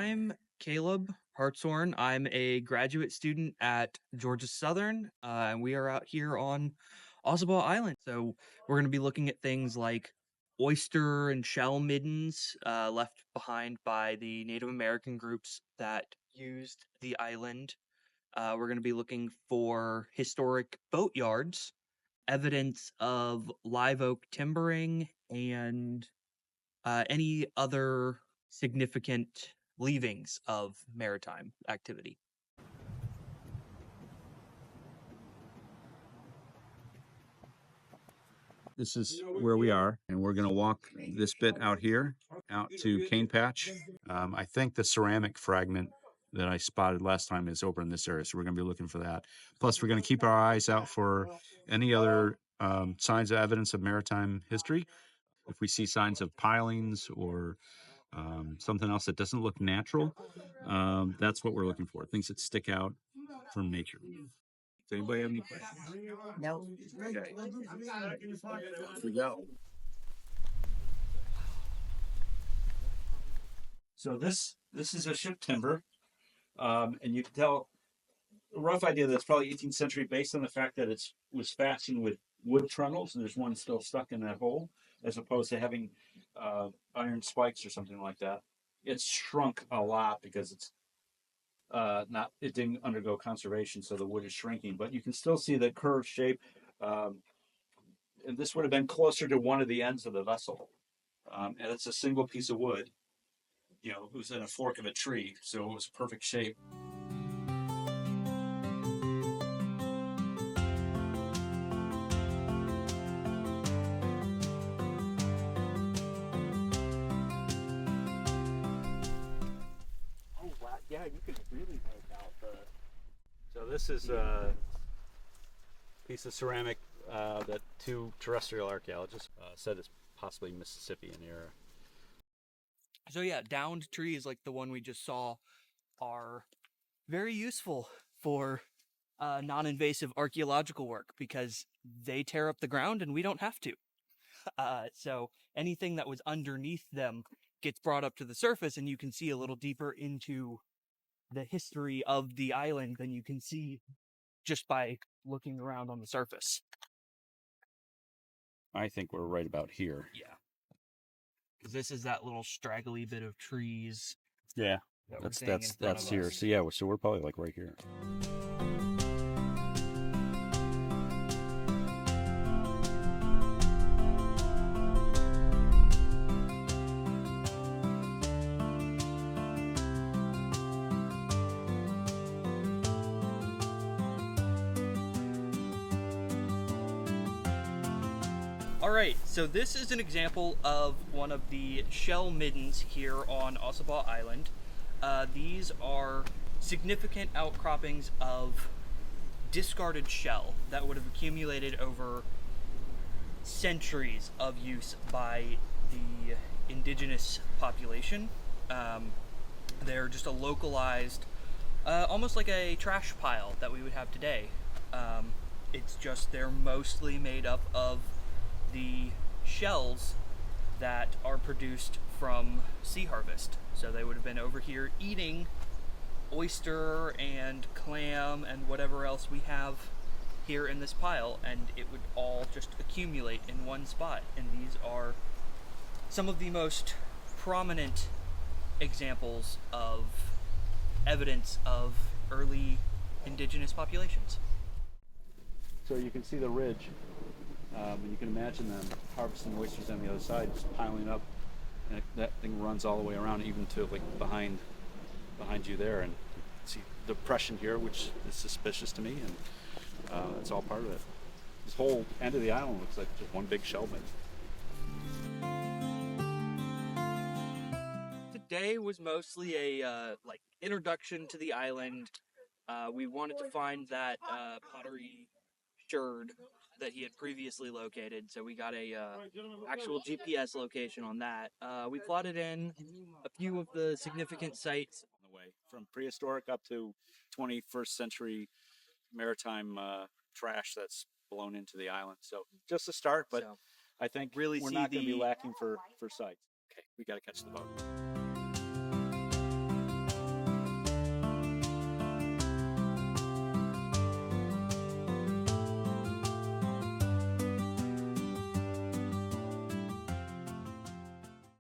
I'm Caleb Hartshorn. I'm a graduate student at Georgia Southern, and we are out here on Ossabaw Island. So we're going to be looking at things like oyster and shell middens left behind by the Native American groups that used the island. We're going to be looking for historic boatyards, evidence of live oak timbering, and any other significant leavings of maritime activity. This is where we are, and we're going to walk this bit out here, out to Cane Patch. I think the ceramic fragment that I spotted last time is over in this area, so we're going to be looking for that. Plus, we're going to keep our eyes out for any other signs of evidence of maritime history. If we see signs of pilings or something else that doesn't look natural, that's what we're looking for, things that stick out from nature. Does anybody have any questions? No. Okay. Off we go. So this is a ship timber, and you can tell a rough idea that's probably 18th century based on the fact that it was fastened with wood trundles, and there's one still stuck in that hole, as opposed to having iron spikes or something like that. It's shrunk a lot because it's it didn't undergo conservation, so the wood is shrinking. But you can still see the curved shape, and this would have been closer to one of the ends of the vessel. And it's a single piece of wood. You know, it was in a fork of a tree, so it was a perfect shape. Oh wow! Yeah, you can really make out the. So this is a piece of ceramic that two terrestrial archaeologists said is possibly Mississippian era. So yeah, downed trees like the one we just saw are very useful for non-invasive archaeological work because they tear up the ground and we don't have to. So anything that was underneath them gets brought up to the surface, and you can see a little deeper into the history of the island than you can see just by looking around on the surface. I think we're right about here. Yeah. Because this is that little straggly bit of trees. Yeah, that's here. So yeah, so we're probably like right here. Alright, so this is an example of one of the shell middens here on Ossabaw Island. These are significant outcroppings of discarded shell that would have accumulated over centuries of use by the indigenous population. They're just a localized, almost like a trash pile that we would have today. It's just they're mostly made up of the shells that are produced from sea harvest. So they would have been over here eating oyster and clam and whatever else we have here in this pile, and it would all just accumulate in one spot. And these are some of the most prominent examples of evidence of early indigenous populations. So you can see the ridge. You can imagine them harvesting oysters on the other side, just piling up, and that thing runs all the way around, even to like behind you there, and you see depression here, which is suspicious to me, and that's all part of it. This whole end of the island looks like just one big shell bin. Today was mostly a like introduction to the island. We wanted to find that pottery sherd that he had previously located, so we got a actual GPS location on that. We plotted in a few of the significant sites On the way from prehistoric up to 21st century maritime trash that's blown into the island. So just a start, but I think really we're see not going to be lacking for sites. Okay, we got to catch the boat.